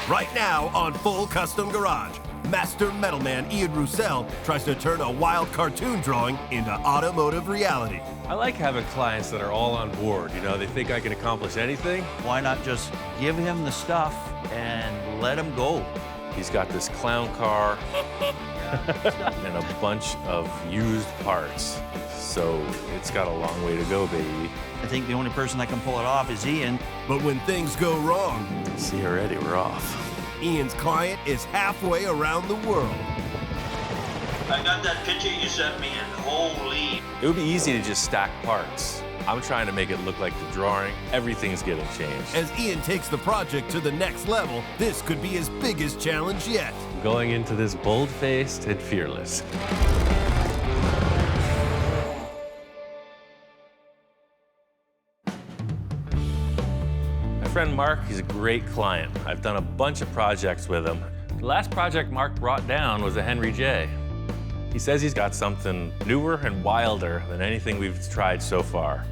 Right now on Full Custom Garage, master metalman Ian Roussel tries to turn a wild cartoon drawing into automotive reality. I like having clients that are all on board. You know, they think I can accomplish anything. Why not just give him the stuff and let him go? He's got this clown car and a bunch of used parts. So it's got a long way to go, baby. I think the only person that can pull it off is Ian. But when things go wrong, See already, we're off. Ian's client is halfway around the world. I got that picture you sent me, and holy. It would be easy to just stack parts. I'm trying to make it look like the drawing. Everything's getting changed. As Ian takes the project to the next level, this could be his biggest challenge yet. Going into this bold-faced and fearless. My friend Mark, he's a great client. I've done a bunch of projects with him. The last project Mark brought down was a Henry J. He says he's got something newer and wilder than anything we've tried so far.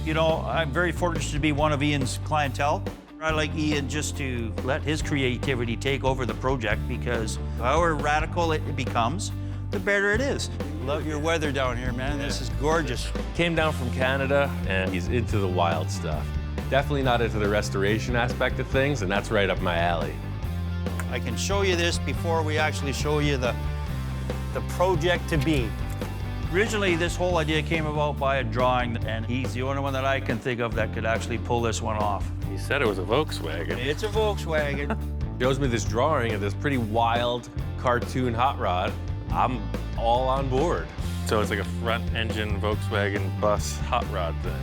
You know, I'm very fortunate to be one of Ian's clientele. I like Ian just to let his creativity take over the project because however radical it becomes, the better it is. Love your weather down here, man. This is gorgeous. Came down from Canada, and he's into the wild stuff. Definitely not into the restoration aspect of things, and that's right up my alley. I can show you this before we actually show you the project to be. Originally, this whole idea came about by a drawing, and he's the only one that I can think of that could actually pull this one off. He said it was a Volkswagen. It's a Volkswagen. Shows me this drawing of this pretty wild cartoon hot rod. I'm all on board. So it's like a front-engine Volkswagen bus hot rod thing.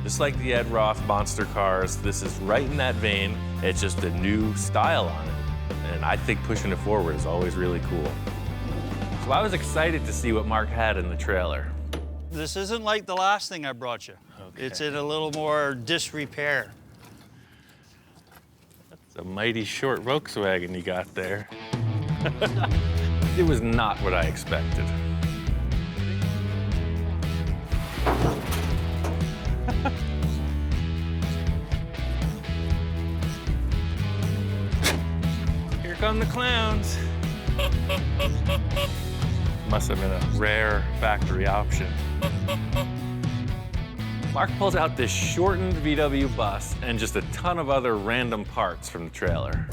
Just like the Ed Roth monster cars, this is right in that vein. It's just a new style on it. And I think pushing it forward is always really cool. So I was excited to see what Mark had in the trailer. This isn't like the last thing I brought you. Okay. It's in a little more disrepair. It's a mighty short Volkswagen you got there. It was not what I expected. Here come the clowns. Must have been a rare factory option. Mark pulls out this shortened VW bus and just a ton of other random parts from the trailer.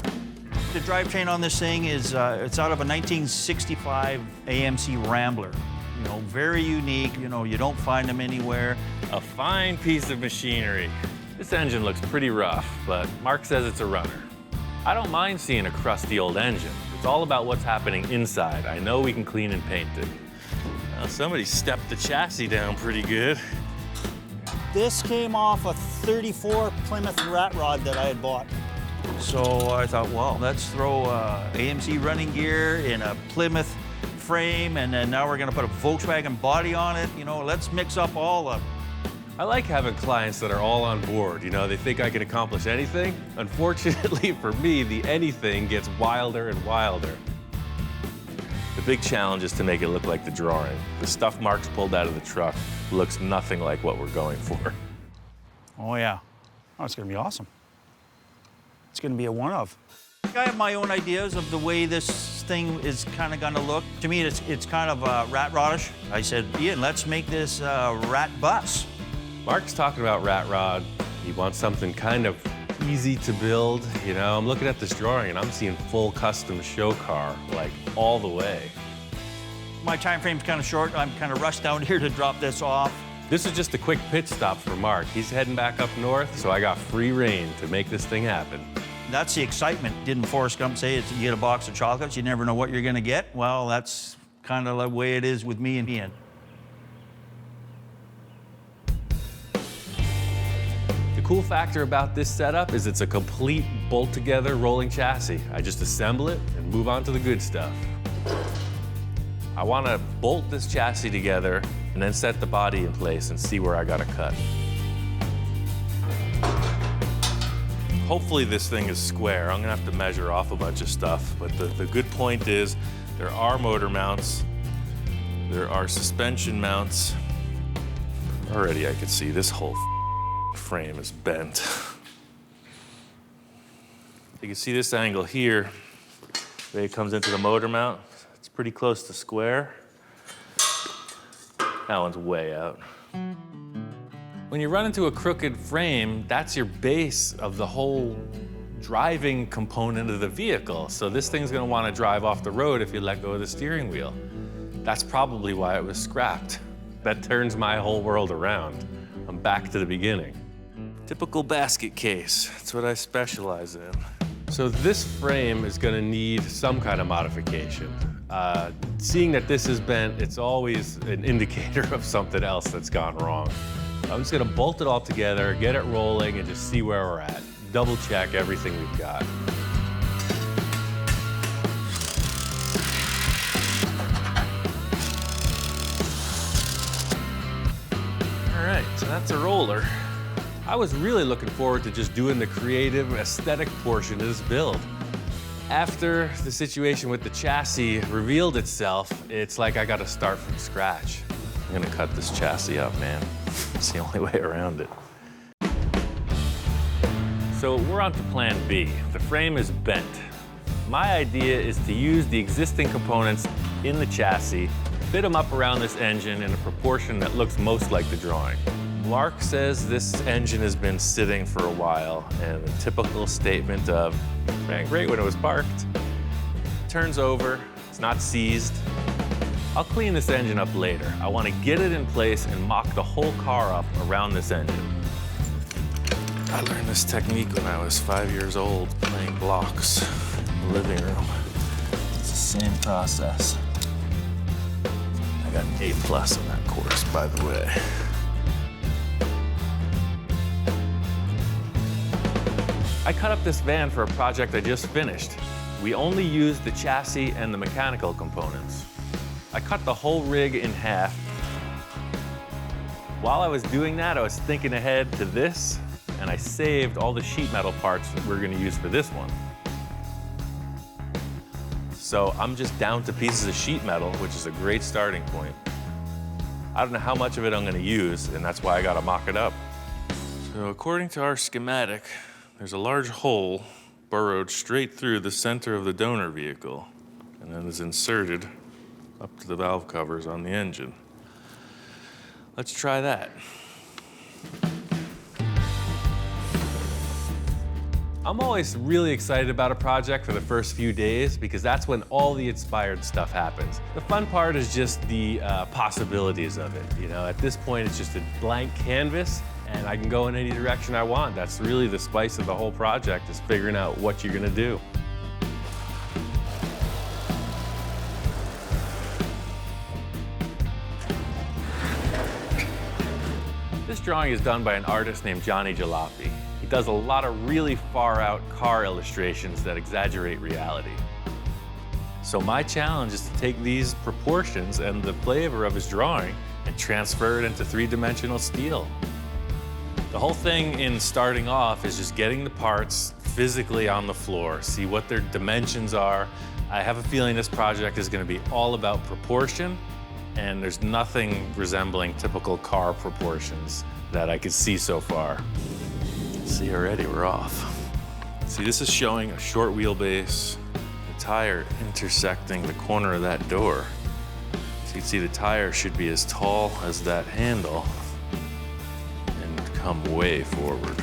The drivetrain on this thing is, it's out of a 1965 AMC Rambler. You know, very unique, you know, you don't find them anywhere. A fine piece of machinery. This engine looks pretty rough, but Mark says it's a runner. I don't mind seeing a crusty old engine. It's all about what's happening inside. I know we can clean and paint it. Well, somebody stepped the chassis down pretty good. This came off a 34 Plymouth rat rod that I had bought. So I thought, well, let's throw AMC running gear in a Plymouth frame, and then now we're gonna put a Volkswagen body on it. You know, let's mix up all the... I like having clients that are all on board. You know, they think I can accomplish anything. Unfortunately for me, the anything gets wilder and wilder. The big challenge is to make it look like the drawing. The stuff Mark's pulled out of the truck looks nothing like what we're going for. Oh, yeah. Oh, it's gonna be awesome. It's gonna be a one-of. I have my own ideas of the way this thing is kind of gonna look. To me, it's kind of rat rodish. I said, Ian, let's make this rat bus. Mark's talking about rat rod. He wants something kind of easy to build. You know, I'm looking at this drawing and I'm seeing full custom show car, like all the way. My time frame's kind of short. I'm kind of rushed down here to drop this off. This is just a quick pit stop for Mark. He's heading back up north, so I got free reign to make this thing happen. That's the excitement. Didn't Forrest Gump say it's, you get a box of chocolates, you never know what you're gonna get? Well, that's kind of the way it is with me and Ian. The cool factor about this setup is it's a complete bolt-together rolling chassis. I just assemble it and move on to the good stuff. I want to bolt this chassis together and then set the body in place and see where I got to cut. Hopefully this thing is square. I'm gonna have to measure off a bunch of stuff, but the good point is there are motor mounts, there are suspension mounts. Already I can see this whole frame is bent. You can see this angle here, the way it comes into the motor mount. It's pretty close to square. That one's way out. When you run into a crooked frame, that's your base of the whole driving component of the vehicle. So this thing's gonna wanna drive off the road if you let go of the steering wheel. That's probably why it was scrapped. That turns my whole world around. I'm back to the beginning. Typical basket case, that's what I specialize in. So this frame is gonna need some kind of modification. Seeing that this is bent, it's always an indicator of something else that's gone wrong. I'm just gonna bolt it all together, get it rolling, and just see where we're at. Double check everything we've got. All right, so that's a roller. I was really looking forward to just doing the creative, aesthetic portion of this build. After the situation with the chassis revealed itself, it's like I gotta start from scratch. I'm gonna cut this chassis up, man. It's the only way around it. So we're on to plan B. The frame is bent. My idea is to use the existing components in the chassis, fit them up around this engine in a proportion that looks most like the drawing. Mark says this engine has been sitting for a while, and a typical statement of, ran great when it was parked, turns over, it's not seized. I'll clean this engine up later. I want to get it in place and mock the whole car up around this engine. I learned this technique when I was 5 years old, playing blocks in the living room. It's the same process. I got an A+ on that course, by the way. I cut up this van for a project I just finished. We only used the chassis and the mechanical components. I cut the whole rig in half. While I was doing that, I was thinking ahead to this, and I saved all the sheet metal parts that we're gonna use for this one. So I'm just down to pieces of sheet metal, which is a great starting point. I don't know how much of it I'm gonna use, and that's why I gotta mock it up. So according to our schematic, there's a large hole burrowed straight through the center of the donor vehicle, and then is inserted up to the valve covers on the engine. Let's try that. I'm always really excited about a project for the first few days because that's when all the inspired stuff happens. The fun part is just the possibilities of it. You know, at this point, it's just a blank canvas and I can go in any direction I want. That's really the spice of the whole project, is figuring out what you're gonna do. This drawing is done by an artist named Johnny Jalopy. He does a lot of really far-out car illustrations that exaggerate reality. So my challenge is to take these proportions and the flavor of his drawing and transfer it into three-dimensional steel. The whole thing in starting off is just getting the parts physically on the floor, see what their dimensions are. I have a feeling this project is going to be all about proportion, and there's nothing resembling typical car proportions that I could see so far. See already, we're off. See, this is showing a short wheelbase, the tire intersecting the corner of that door. So you can see the tire should be as tall as that handle and come way forward.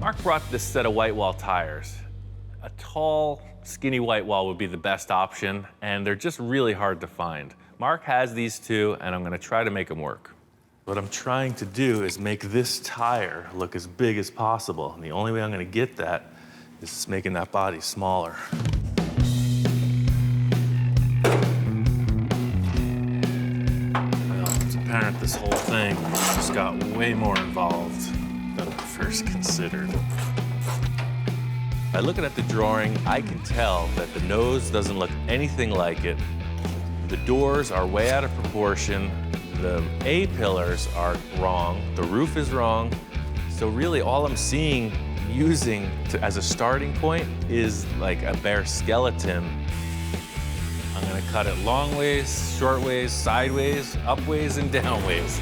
Mark brought this set of white wall tires. A tall, skinny white wall would be the best option, and they're just really hard to find. Mark has these two, and I'm gonna try to make them work. What I'm trying to do is make this tire look as big as possible, and the only way I'm gonna get that is making that body smaller. Well, it's apparent this whole thing just got way more involved than I first considered. By looking at the drawing, I can tell that the nose doesn't look anything like it. The doors are way out of proportion. The A-pillars are wrong. The roof is wrong. So really all I'm seeing using as a starting point is like a bare skeleton. I'm gonna cut it long ways, short ways, sideways, up ways, and down ways.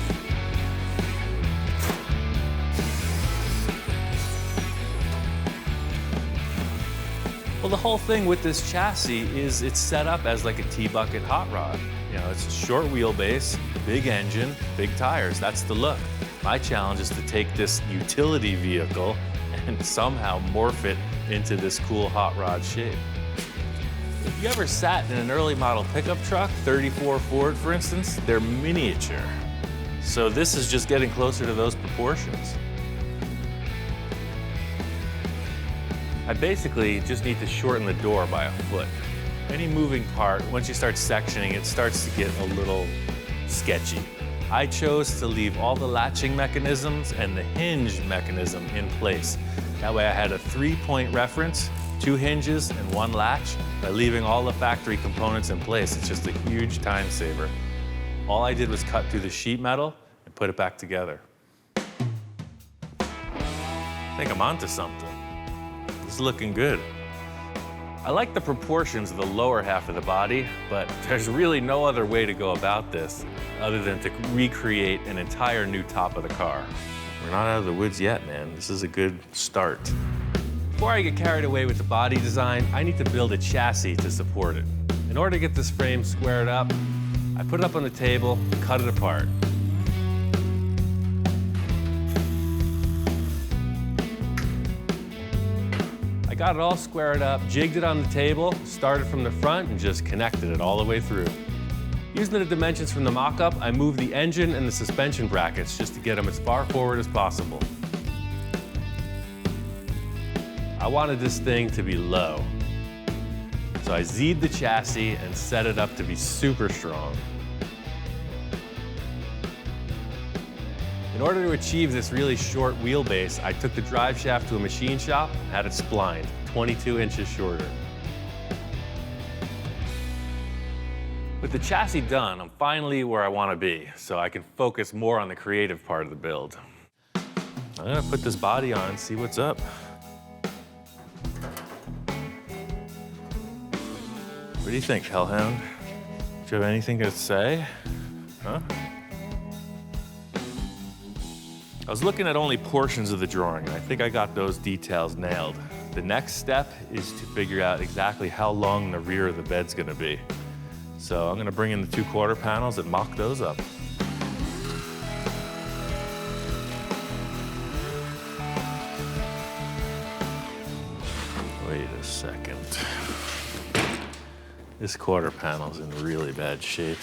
Well, the whole thing with this chassis is it's set up as like a T-bucket hot rod. You know, it's a short wheelbase, big engine, big tires. That's the look. My challenge is to take this utility vehicle and somehow morph it into this cool hot rod shape. If you ever sat in an early model pickup truck, 34 Ford for instance, they're miniature. So this is just getting closer to those proportions. I basically just need to shorten the door by a foot. Any moving part, once you start sectioning, it starts to get a little sketchy. I chose to leave all the latching mechanisms and the hinge mechanism in place. That way I had a 3-point reference, 2 hinges and 1 latch. By leaving all the factory components in place, it's just a huge time saver. All I did was cut through the sheet metal and put it back together. I think I'm onto something. This is looking good. I like the proportions of the lower half of the body, but there's really no other way to go about this other than to recreate an entire new top of the car. We're not out of the woods yet, man. This is a good start. Before I get carried away with the body design, I need to build a chassis to support it. In order to get this frame squared up, I put it up on the table, cut it apart. I got it all squared up, jigged it on the table, started from the front, and just connected it all the way through. Using the dimensions from the mock-up, I moved the engine and the suspension brackets just to get them as far forward as possible. I wanted this thing to be low. So I Z'd the chassis and set it up to be super strong. In order to achieve this really short wheelbase, I took the drive shaft to a machine shop and had it splined, 22 inches shorter. With the chassis done, I'm finally where I want to be, so I can focus more on the creative part of the build. I'm gonna put this body on and see what's up. What do you think, Hellhound? Do you have anything to say? Huh? I was looking at only portions of the drawing, and I think I got those details nailed. The next step is to figure out exactly how long the rear of the bed's gonna be. So I'm gonna bring in the 2 quarter panels and mock those up. Wait a second. This quarter panel's in really bad shape.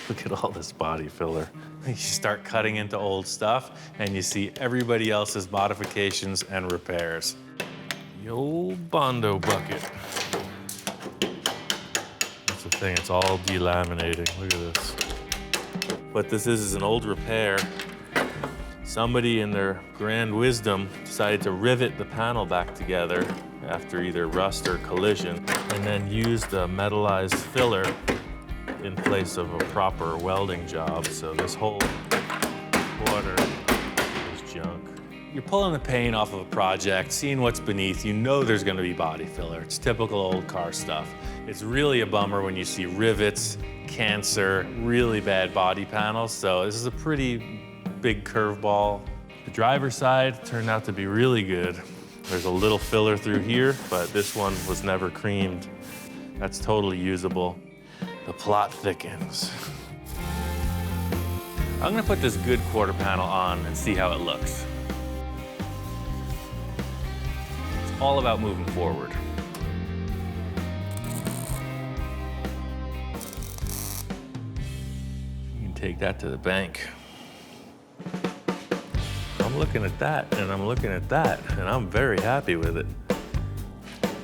Look at all this body filler. You start cutting into old stuff and you see everybody else's modifications and repairs. The old Bondo bucket. That's the thing, it's all delaminating. Look at this. What this is an old repair. Somebody in their grand wisdom decided to rivet the panel back together after either rust or collision, and then used a metallized filler in place of a proper welding job. So this whole quarter is junk. You're pulling the paint off of a project, seeing what's beneath, you know there's gonna be body filler. It's typical old car stuff. It's really a bummer when you see rivets, cancer, really bad body panels. So this is a pretty big curveball. The driver's side turned out to be really good. There's a little filler through here, but this one was never creamed. That's totally usable. The plot thickens. I'm gonna put this good quarter panel on and see how it looks. It's all about moving forward. You can take that to the bank. I'm looking at that, and I'm looking at that, and I'm very happy with it.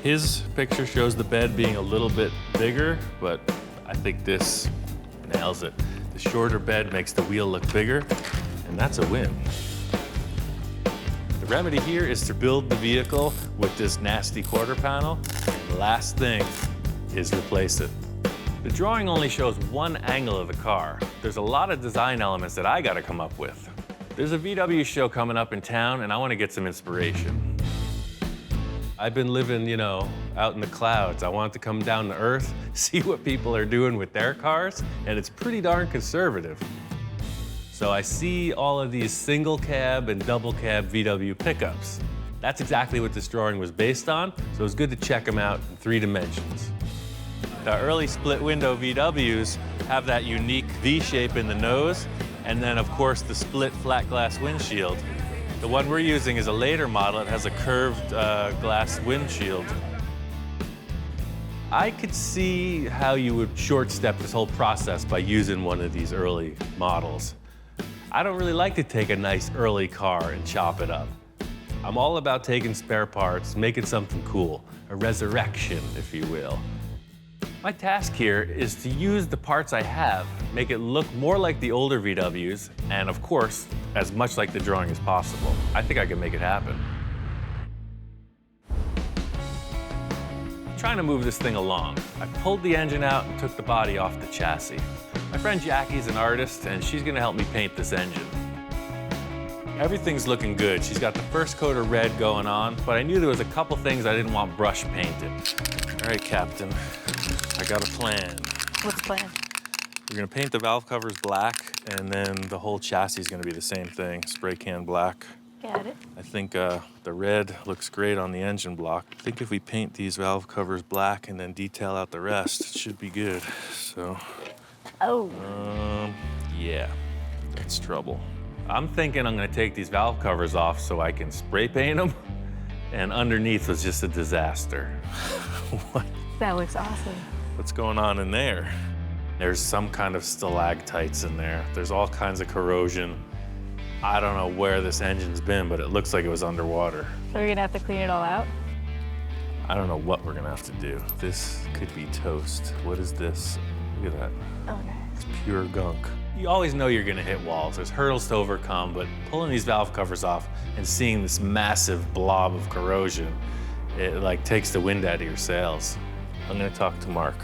His picture shows the bed being a little bit bigger, but I think this nails it. The shorter bed makes the wheel look bigger, and that's a win. The remedy here is to build the vehicle with this nasty quarter panel, and the last thing is replace it. The drawing only shows one angle of the car. There's a lot of design elements that I gotta come up with. There's a VW show coming up in town, and I want to get some inspiration. I've been living, you know, out in the clouds. I want to come down to earth, see what people are doing with their cars, and it's pretty darn conservative. So I see all of these single cab and double cab VW pickups. That's exactly what this drawing was based on, so it's good to check them out in 3 dimensions. The early split window VWs have that unique V shape in the nose, and then of course the split flat glass windshield. The one we're using is a later model. It has a curved glass windshield. I could see how you would short step this whole process by using one of these early models. I don't really like to take a nice early car and chop it up. I'm all about taking spare parts, making something cool, a resurrection, if you will. My task here is to use the parts I have, make it look more like the older VWs, and of course, as much like the drawing as possible. I think I can make it happen. I'm trying to move this thing along. I pulled the engine out and took the body off the chassis. My friend Jackie's an artist, and she's gonna help me paint this engine. Everything's looking good. She's got the first coat of red going on, but I knew there was a couple things I didn't want brush painted. All right, Captain, I got a plan. What's the plan? We're gonna paint the valve covers black, and then the whole chassis is gonna be the same thing, spray can black. Got it. I think the red looks great on the engine block. I think if we paint these valve covers black and then detail out the rest, it should be good. So, Oh. yeah, that's trouble. I'm thinking I'm gonna take these valve covers off so I can spray paint them, and underneath was just a disaster. What? That looks awesome. What's going on in there? There's some kind of stalactites in there. There's all kinds of corrosion. I don't know where this engine's been, but it looks like it was underwater. So we're gonna have to clean it all out? I don't know what we're gonna have to do. This could be toast. What is this? Look at that. Oh, no. It's pure gunk. You always know you're gonna hit walls. There's hurdles to overcome, but pulling these valve covers off and seeing this massive blob of corrosion, it like takes the wind out of your sails. I'm gonna talk to Mark.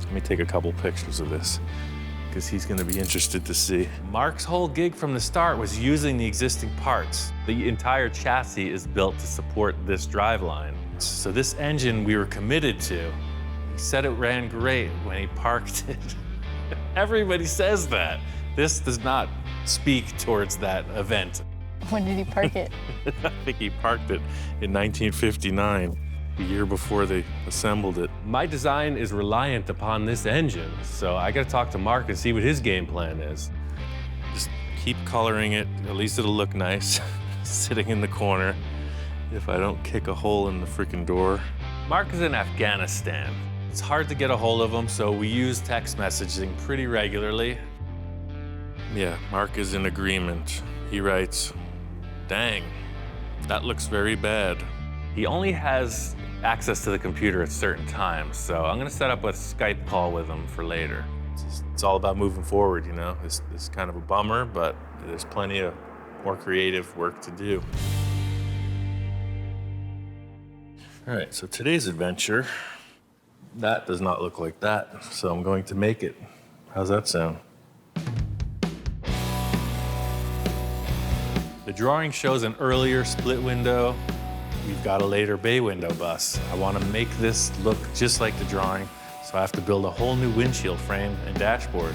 Let me take a couple pictures of this, because he's gonna be interested to see. Mark's whole gig from the start was using the existing parts. The entire chassis is built to support this driveline. So this engine we were committed to, he said it ran great when he parked it. Everybody says that. This does not speak towards that event. When did he park it? I think he parked it in 1959, the year before they assembled it. My design is reliant upon this engine, so I gotta talk to Mark and see what his game plan is. Just keep coloring it, at least it'll look nice, sitting in the corner, if I don't kick a hole in the freaking door. Mark is in Afghanistan. It's hard to get a hold of him, so we use text messaging pretty regularly. Yeah, Mark is in agreement. He writes, "Dang, that looks very bad." He only has access to the computer at certain times, so I'm gonna set up a Skype call with him for later. It's all about moving forward, you know? It's kind of a bummer, but there's plenty of more creative work to do. All right, so today's adventure, that does not look like that, so I'm going to make it. How's that sound? The drawing shows an earlier split window. We've got a later bay window bus. I want to make this look just like the drawing, so I have to build a whole new windshield frame and dashboard.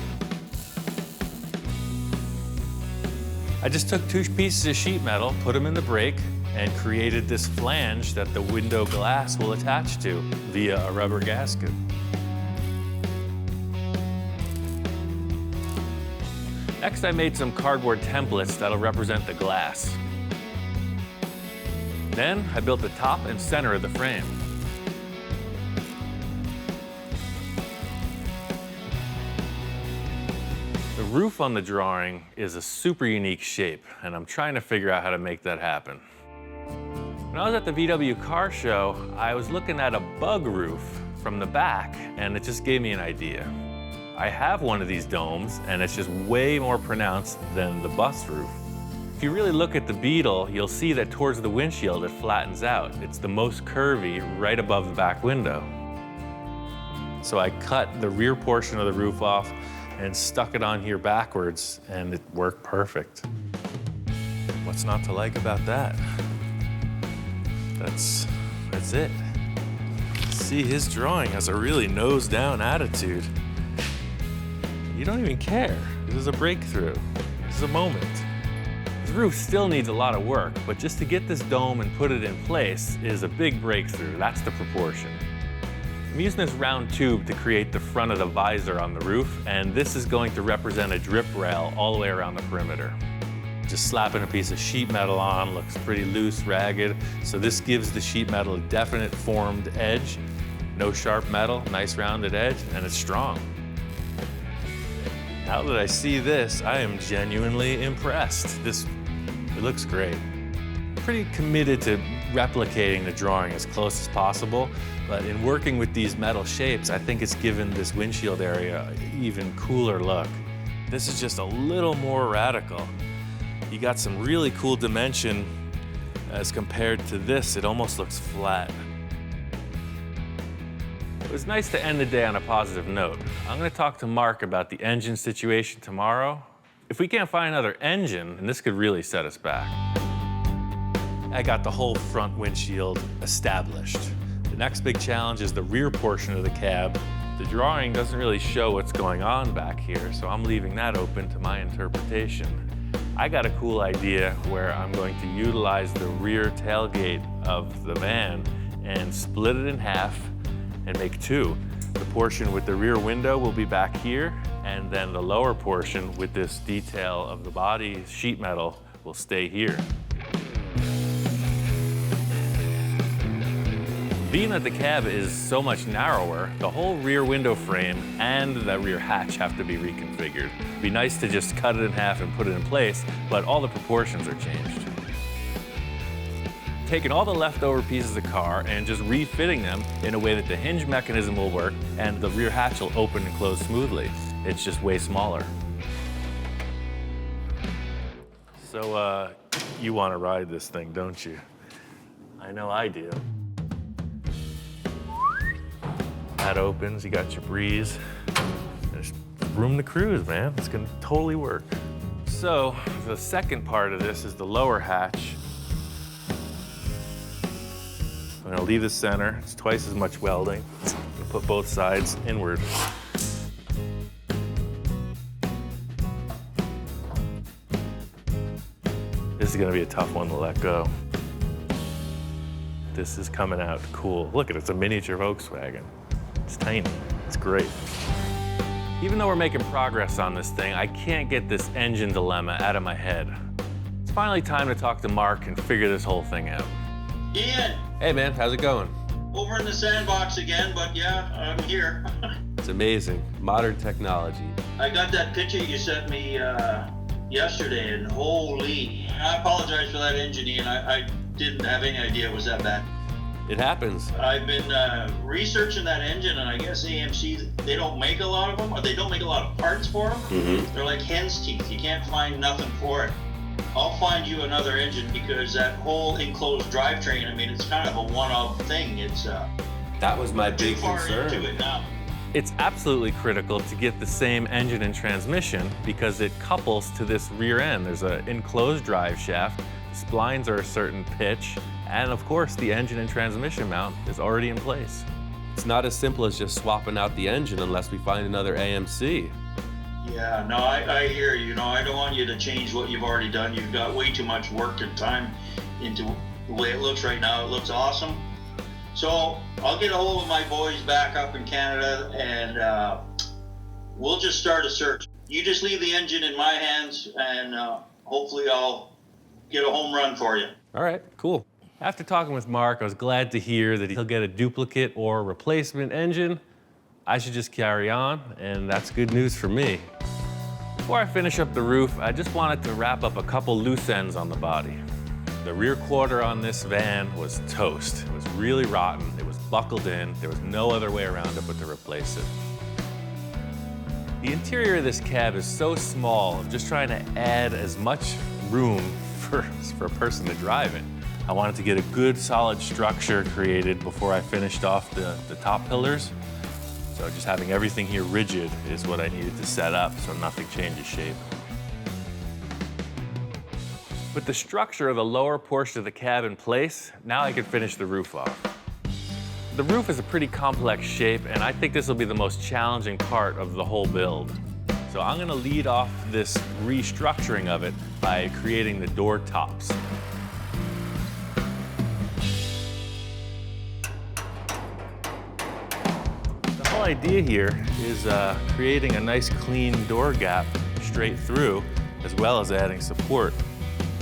I just took 2 pieces of sheet metal, put them in the brake, and created this flange that the window glass will attach to via a rubber gasket. Next, I made some cardboard templates that'll represent the glass. Then, I built the top and center of the frame. The roof on the drawing is a super unique shape, and I'm trying to figure out how to make that happen. When I was at the VW car show, I was looking at a bug roof from the back, and it just gave me an idea. I have one of these domes, and it's just way more pronounced than the bus roof. If you really look at the Beetle, you'll see that towards the windshield, it flattens out. It's the most curvy right above the back window. So I cut the rear portion of the roof off and stuck it on here backwards, and it worked perfect. What's not to like about that? That's it. See, his drawing has a really nose-down attitude. You don't even care. This is a breakthrough. This is a moment. It's roof still needs a lot of work, but just to get this dome and put it in place is a big breakthrough. That's the proportion. I'm using this round tube to create the front of the visor on the roof, and this is going to represent a drip rail all the way around the perimeter. Just slapping a piece of sheet metal on, looks pretty loose, ragged, so this gives the sheet metal a definite formed edge. No sharp metal, nice rounded edge, and it's strong. Now that I see this, I am genuinely impressed. It looks great. Pretty committed to replicating the drawing as close as possible, but in working with these metal shapes, I think it's given this windshield area an even cooler look. This is just a little more radical. You got some really cool dimension as compared to this, it almost looks flat. It was nice to end the day on a positive note. I'm going to talk to Mark about the engine situation tomorrow. If we can't find another engine, then this could really set us back. I got the whole front windshield established. The next big challenge is the rear portion of the cab. The drawing doesn't really show what's going on back here, so I'm leaving that open to my interpretation. I got a cool idea where I'm going to utilize the rear tailgate of the van and split it in half and make two. The portion with the rear window will be back here, and then the lower portion with this detail of the body sheet metal will stay here. Being that the cab is so much narrower, the whole rear window frame and the rear hatch have to be reconfigured. It'd be nice to just cut it in half and put it in place, but all the proportions are changed. Taking all the leftover pieces of the car and just refitting them in a way that the hinge mechanism will work and the rear hatch will open and close smoothly. It's just way smaller. So, you want to ride this thing, don't you? I know I do. That opens, you got your breeze. There's room to cruise, man. It's gonna totally work. So, the second part of this is the lower hatch. I'm gonna leave the center. It's twice as much welding. I'm gonna put both sides inward. This is gonna be a tough one to let go. This is coming out cool. Look at it, it's a miniature Volkswagen. It's tiny, it's great. Even though we're making progress on this thing, I can't get this engine dilemma out of my head. It's finally time to talk to Mark and figure this whole thing out. Ian, Hey man, how's it going? over in the sandbox again, but yeah, I'm here. It's amazing, modern technology. I got that picture you sent me yesterday, and holy, I apologize for that engine, Ian. I didn't have any idea it was that bad. It happens. I've been researching that engine, and I guess AMC, they don't make a lot of them, or they don't make a lot of parts for them. Mm-hmm. They're like hen's teeth. You can't find nothing for it. I'll find you another engine, because that whole enclosed drivetrain, I mean, it's kind of a one-off thing. It's That was my too big far concern. into it now. It's absolutely critical to get the same engine and transmission because it couples to this rear end. There's an enclosed drive shaft, splines are a certain pitch, and of course the engine and transmission mount is already in place. It's not as simple as just swapping out the engine unless we find another AMC. Yeah, no, I hear you. No, I don't want you to change what you've already done. You've got way too much work and time into the way it looks right now. It looks awesome. So I'll get a hold of my boys back up in Canada, and we'll just start a search. You just leave the engine in my hands, and hopefully I'll get a home run for you. All right, cool. After talking with Mark, I was glad to hear that he'll get a duplicate or replacement engine. I should just carry on, and that's good news for me. Before I finish up the roof, I just wanted to wrap up a couple loose ends on the body. The rear quarter on this van was toast. It was really rotten. It was buckled in. There was no other way around it but to replace it. The interior of this cab is so small, I'm just trying to add as much room for a person to drive in. I wanted to get a good solid structure created before I finished off the top pillars. So just having everything here rigid is what I needed to set up so nothing changes shape. With the structure of the lower portion of the cab in place, now I can finish the roof off. The roof is a pretty complex shape, and I think this will be the most challenging part of the whole build. So I'm gonna lead off this restructuring of it by creating the door tops. The whole idea here is creating a nice clean door gap straight through, as well as adding support.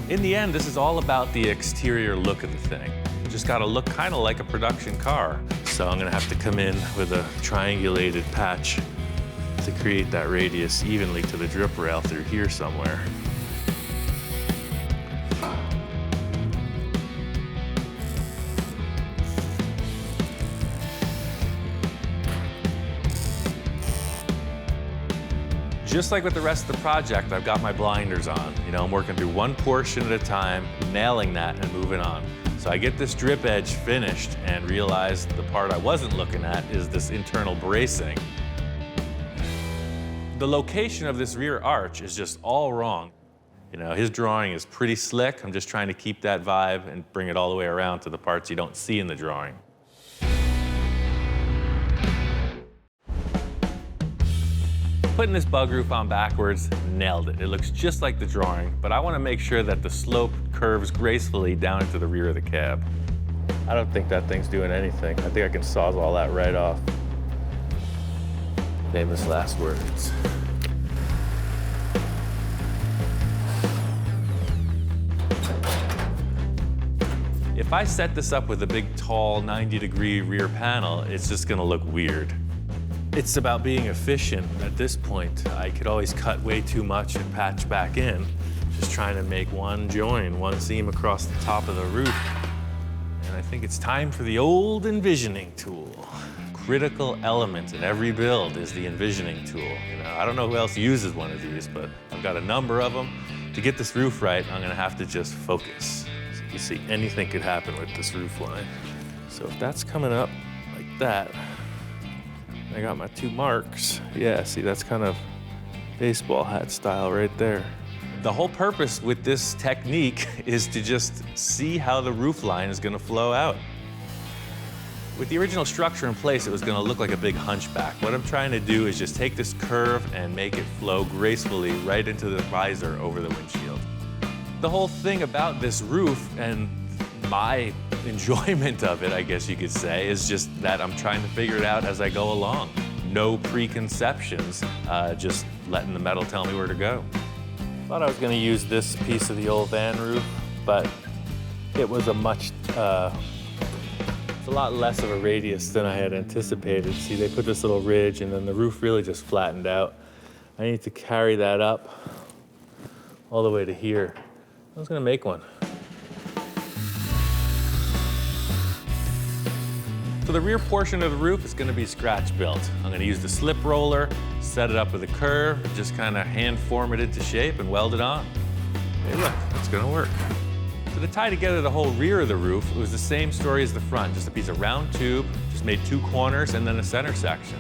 In the end, this is all about the exterior look of the thing. You just gotta look kind of like a production car. So I'm gonna have to come in with a triangulated patch to create that radius evenly to the drip rail through here somewhere. Just like with the rest of the project, I've got my blinders on. You know, I'm working through one portion at a time, nailing that and moving on. So I get this drip edge finished and realize the part I wasn't looking at is this internal bracing. The location of this rear arch is just all wrong. You know, his drawing is pretty slick. I'm just trying to keep that vibe and bring it all the way around to the parts you don't see in the drawing. Putting this bug roof on backwards, nailed it. It looks just like the drawing, but I want to make sure that the slope curves gracefully down into the rear of the cab. I don't think that thing's doing anything. I think I can sawzall that right off. Famous last words. If I set this up with a big, tall, 90-degree rear panel, it's just gonna look weird. It's about being efficient. At this point, I could always cut way too much and patch back in, just trying to make one join, one seam across the top of the roof. And I think it's time for the old envisioning tool. Critical element in every build is the envisioning tool. You know, I don't know who else uses one of these, but I've got a number of them. To get this roof right, I'm gonna have to just focus. So you see, anything could happen with this roof line. So if that's coming up like that, I got my two marks. Yeah, see, that's kind of baseball hat style right there. The whole purpose with this technique is to just see how the roof line is gonna flow out. With the original structure in place, it was gonna look like a big hunchback. What I'm trying to do is just take this curve and make it flow gracefully right into the visor over the windshield. The whole thing about this roof and my enjoyment of it, I guess you could say, is just that I'm trying to figure it out as I go along. No preconceptions, just letting the metal tell me where to go. Thought I was gonna use this piece of the old van roof, but it was it's a lot less of a radius than I had anticipated. See, they put this little ridge and then the roof really just flattened out. I need to carry that up all the way to here. I was gonna make one. So the rear portion of the roof is gonna be scratch built. I'm gonna use the slip roller, set it up with a curve, just kind of hand form it into shape and weld it on. Hey look, it's gonna work. So to tie together the whole rear of the roof, it was the same story as the front, just a piece of round tube, just made two corners and then a center section.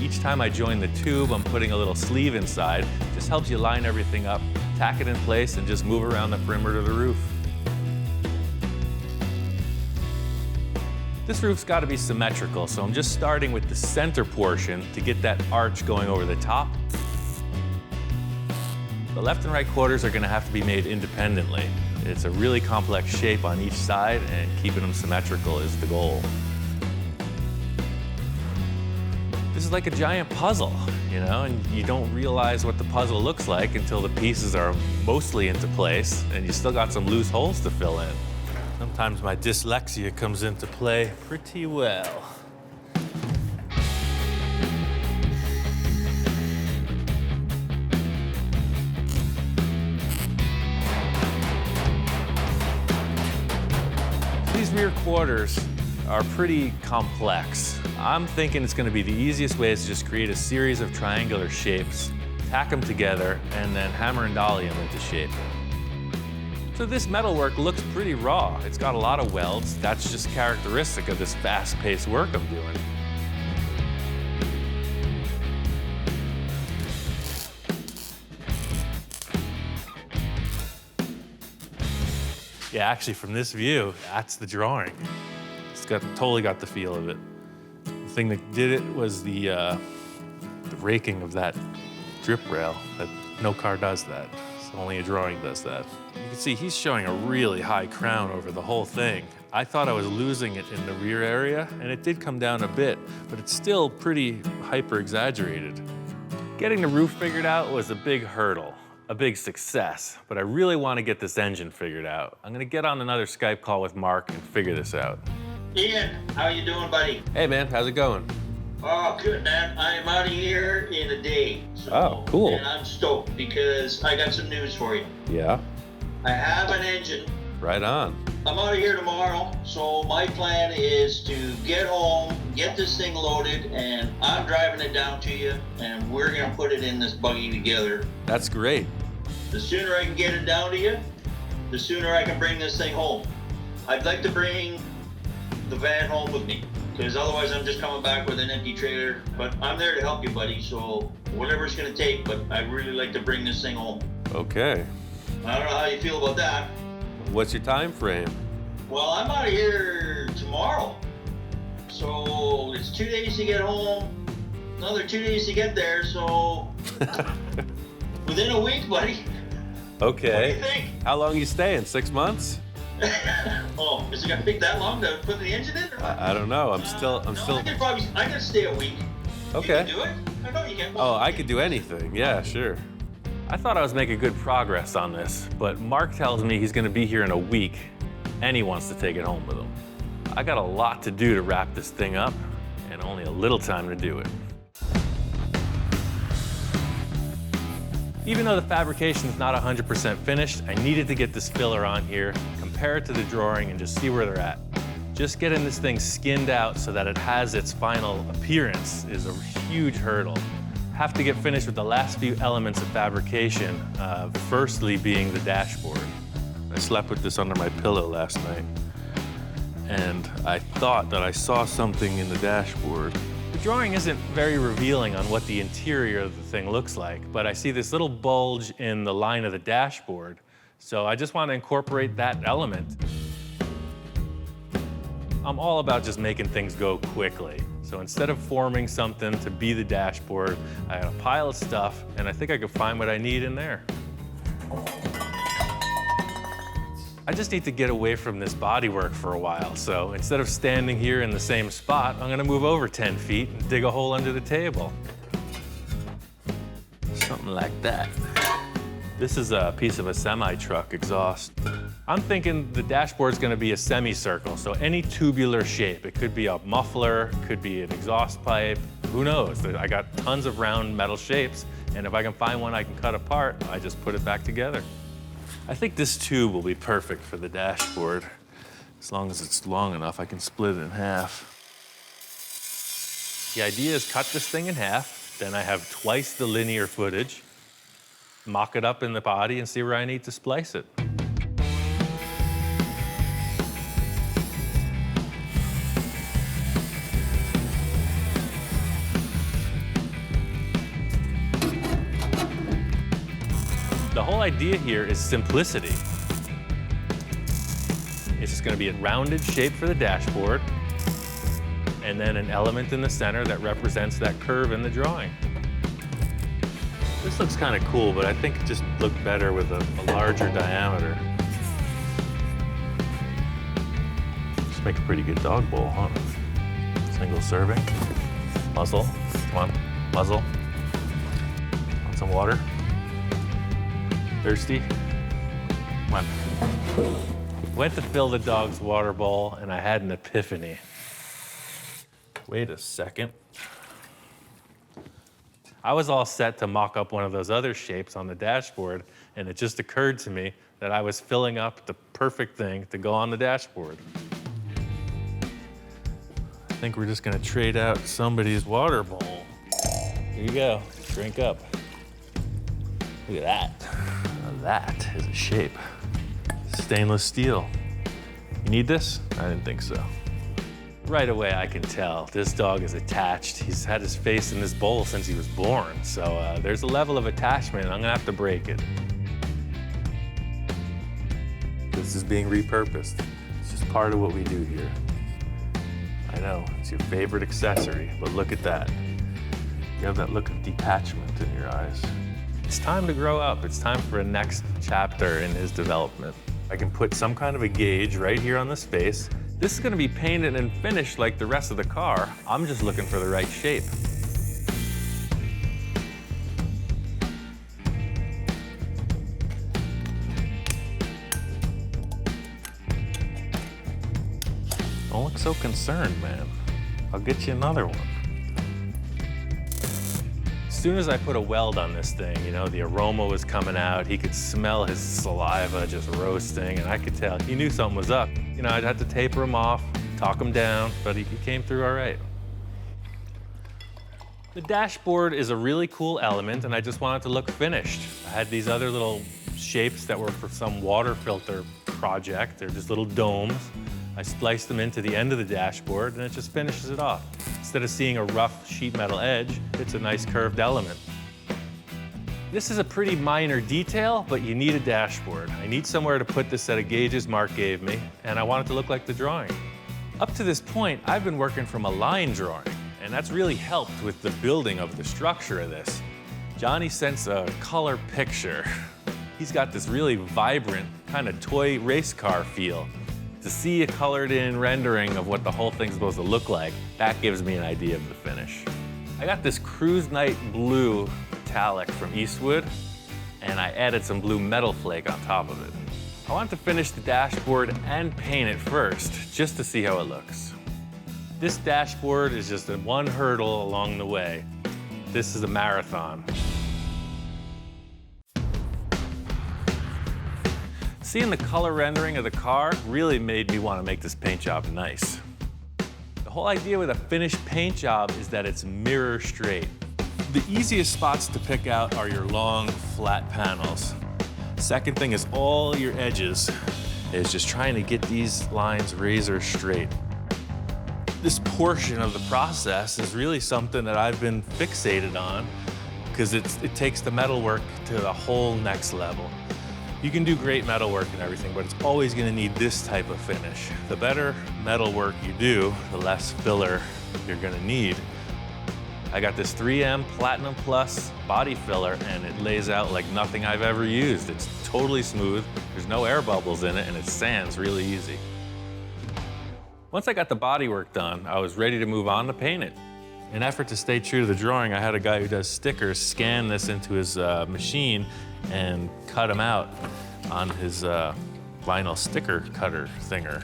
Each time I join the tube, I'm putting a little sleeve inside. Just helps you line everything up, tack it in place, and just move around the perimeter of the roof. This roof's got to be symmetrical, so I'm just starting with the center portion to get that arch going over the top. The left and right quarters are going to have to be made independently. It's a really complex shape on each side, and keeping them symmetrical is the goal. This is like a giant puzzle, you know, and you don't realize what the puzzle looks like until the pieces are mostly into place, and you still got some loose holes to fill in. Sometimes my dyslexia comes into play pretty well. These rear quarters are pretty complex. I'm thinking it's going to be the easiest way is to just create a series of triangular shapes, tack them together, and then hammer and dolly them into shape. So this metalwork looks pretty raw. It's got a lot of welds. That's just characteristic of this fast-paced work I'm doing. Yeah, actually from this view, that's the drawing. It's totally got the feel of it. The thing that did it was the raking of that drip rail. No car does that. Only a drawing does that. You can see he's showing a really high crown over the whole thing. I thought I was losing it in the rear area, and it did come down a bit, but it's still pretty hyper-exaggerated. Getting the roof figured out was a big hurdle, a big success, but I really want to get this engine figured out. I'm gonna get on another Skype call with Mark and figure this out. Ian, how you doing, buddy? Hey man, how's it going? Oh, good, man. I am out of here in a day. So, Oh, cool. And I'm stoked because I got some news for you. Yeah, I have an engine. right on. I'm out of here tomorrow, so my plan is to get home, get this thing loaded, and I'm driving it down to you, and we're gonna put it in this buggy together. That's great. The sooner I can get it down to you, the sooner I can bring this thing home. I'd like to bring the van home with me, because otherwise I'm just coming back with an empty trailer. But I'm there to help you, buddy, so whatever it's gonna take, but I'd really like to bring this thing home. Okay. I don't know how you feel about that. What's your time frame? Well, I'm out of here tomorrow. So it's 2 days to get home, another 2 days to get there, so within a week, buddy. Okay. What do you think? How long you staying? 6 months? Oh, is it gonna take that long to put the engine in? Or I don't know. I'm still. I can stay a week. Okay. You can do it? I know you can. Oh, I could do anything. Yeah, sure. I thought I was making good progress on this, but Mark tells me he's gonna be here in a week, and he wants to take it home with him. I got a lot to do to wrap this thing up, and only a little time to do it. Even though the fabrication is not 100% finished, I needed to get this filler on here, compare it to the drawing, and just see where they're at. Just getting this thing skinned out so that it has its final appearance is a huge hurdle. Have to get finished with the last few elements of fabrication, firstly being the dashboard. I slept with this under my pillow last night, and I thought that I saw something in the dashboard. The drawing isn't very revealing on what the interior of the thing looks like, but I see this little bulge in the line of the dashboard, so I just want to incorporate that element. I'm all about just making things go quickly. So instead of forming something to be the dashboard, I got a pile of stuff, and I think I could find what I need in there. I just need to get away from this bodywork for a while, so instead of standing here in the same spot, I'm gonna move over 10 feet and dig a hole under the table. Something like that. This is a piece of a semi-truck exhaust. I'm thinking the dashboard's gonna be a semicircle, so any tubular shape. It could be a muffler, could be an exhaust pipe, who knows? I got tons of round metal shapes, and if I can find one I can cut apart, I just put it back together. I think this tube will be perfect for the dashboard. As long as it's long enough, I can split it in half. The idea is cut this thing in half, then I have twice the linear footage, mock it up in the body and see where I need to splice it. The whole idea here is simplicity. It's just gonna be a rounded shape for the dashboard, and then an element in the center that represents that curve in the drawing. This looks kind of cool, but I think it just looked better with a larger diameter. Just make a pretty good dog bowl, huh? Single serving. Muzzle, come on, muzzle. Want some water? Thirsty? Come on. Went to fill the dog's water bowl, and I had an epiphany. Wait a second. I was all set to mock up one of those other shapes on the dashboard, and it just occurred to me that I was filling up the perfect thing to go on the dashboard. I think we're just gonna trade out somebody's water bowl. Here you go, drink up. Look at that. Now that is a shape. Stainless steel. You need this? I didn't think so. Right away, I can tell this dog is attached. He's had his face in this bowl since he was born. So there's a level of attachment. I'm gonna have to break it. This is being repurposed. It's just part of what we do here. I know, it's your favorite accessory, but look at that. You have that look of detachment in your eyes. It's time to grow up. It's time for a next chapter in his development. I can put some kind of a gauge right here on the space. This is gonna be painted and finished like the rest of the car. I'm just looking for the right shape. Don't look so concerned, man. I'll get you another one. As soon as I put a weld on this thing, you know, the aroma was coming out. He could smell his saliva just roasting, and I could tell he knew something was up. You know, I'd have to taper him off, talk him down, but he came through all right. The dashboard is a really cool element, and I just wanted to look finished. I had these other little shapes that were for some water filter project. They're just little domes. I spliced them into the end of the dashboard, and it just finishes it off. Instead of seeing a rough sheet metal edge, it's a nice curved element. This is a pretty minor detail, but you need a dashboard. I need somewhere to put this set of gauges Mark gave me, and I want it to look like the drawing. Up to this point, I've been working from a line drawing, and that's really helped with the building of the structure of this. Johnny sends a color picture. He's got this really vibrant, kind of toy race car feel. To see a colored in rendering of what the whole thing's supposed to look like, that gives me an idea of the finish. I got this Cruise Night blue metallic from Eastwood, and I added some blue metal flake on top of it. I want to finish the dashboard and paint it first, just to see how it looks. This dashboard is just one hurdle along the way. This is a marathon. Seeing the color rendering of the car really made me want to make this paint job nice. The whole idea with a finished paint job is that it's mirror straight. The easiest spots to pick out are your long, flat panels. Second thing is all your edges is just trying to get these lines razor straight. This portion of the process is really something that I've been fixated on because it takes the metalwork to the whole next level. You can do great metalwork and everything, but it's always gonna need this type of finish. The better metalwork you do, the less filler you're gonna need. I got this 3M Platinum Plus body filler, and it lays out like nothing I've ever used. It's totally smooth, there's no air bubbles in it, and it sands really easy. Once I got the body work done, I was ready to move on to paint it. In an effort to stay true to the drawing, I had a guy who does stickers scan this into his machine and cut them out on his vinyl sticker cutter thinger.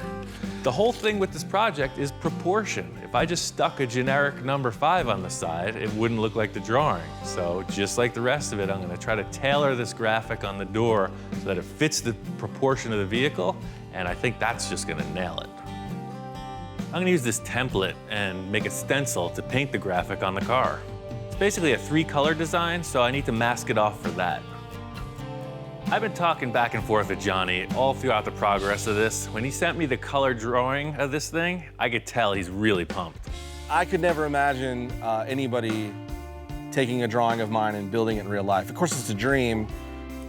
The whole thing with this project is proportion. If I just stuck a generic number 5 on the side, it wouldn't look like the drawing. So just like the rest of it, I'm gonna try to tailor this graphic on the door so that it fits the proportion of the vehicle, and I think that's just gonna nail it. I'm gonna use this template and make a stencil to paint the graphic on the car. It's basically a 3-color design, so I need to mask it off for that. I've been talking back and forth with Johnny all throughout the progress of this. When he sent me the color drawing of this thing, I could tell he's really pumped. I could never imagine anybody taking a drawing of mine and building it in real life. Of course, it's a dream.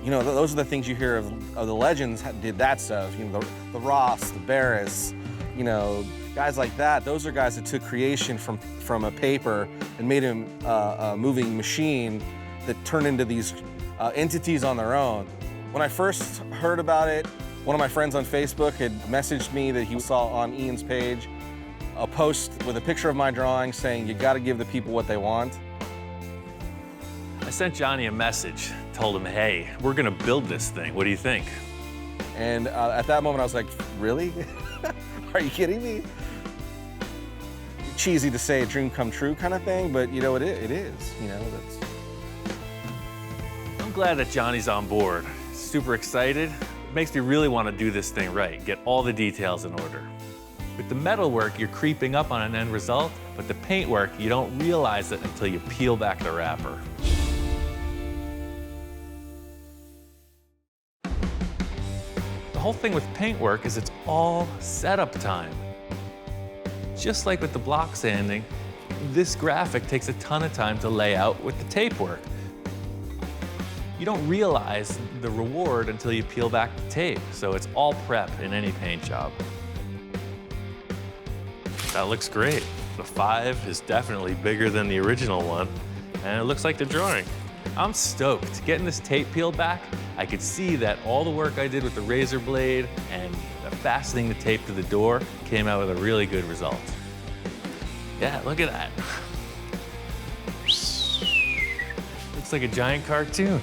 You know, those are the things you hear of the legends did that stuff. You know, the Ross, the Barris, you know, guys like that. Those are guys that took creation from a paper and made him a moving machine that turned into these entities on their own. When I first heard about it, one of my friends on Facebook had messaged me that he saw on Ian's page a post with a picture of my drawing saying, you gotta give the people what they want. I sent Johnny a message, told him, hey, we're gonna build this thing, what do you think? And at that moment I was like, really? Are you kidding me? Cheesy to say a dream come true kind of thing, but you know, it is, you know, that's. I'm glad that Johnny's on board. Super excited. It makes me really want to do this thing right, get all the details in order. With the metal work, you're creeping up on an end result, but the paint work, you don't realize it until you peel back the wrapper. The whole thing with paint work is it's all setup time. Just like with the block sanding, this graphic takes a ton of time to lay out with the tape work. You don't realize the reward until you peel back the tape, so it's all prep in any paint job. That looks great. The 5 is definitely bigger than the original one, And it looks like the drawing. I'm stoked. Getting this tape peeled back, I could see that all the work I did with the razor blade and fastening the tape to the door came out with a really good result. Yeah, look at that. Looks like a giant cartoon.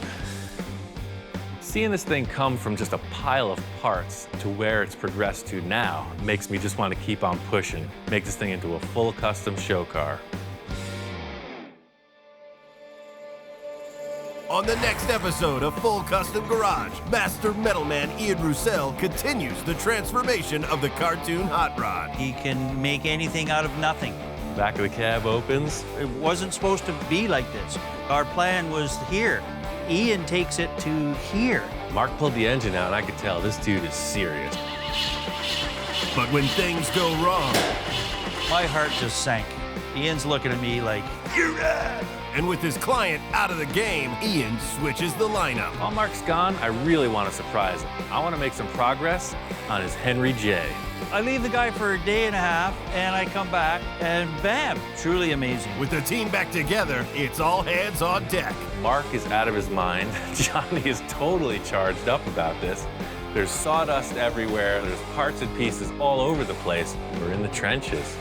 Seeing this thing come from just a pile of parts to where it's progressed to now makes me just want to keep on pushing, make this thing into a full custom show car. On the next episode of Full Custom Garage, Master Metalman Ian Roussel continues the transformation of the cartoon hot rod. He can make anything out of nothing. Back of the cab opens. It wasn't supposed to be like this. Our plan was here. Ian takes it to here. Mark pulled the engine out and I could tell this dude is serious. But when things go wrong, My heart just sank. Ian's looking at me like, you're right. and with his client out of the game, Ian switches the lineup. While Mark's gone, I really want to surprise him. I want to make some progress on his Henry J. I leave the guy for a day and a half, and I come back, and bam, truly amazing. With the team back together, it's all hands on deck. Mark is out of his mind. Johnny is totally charged up about this. There's sawdust everywhere. There's parts and pieces all over the place. We're in the trenches.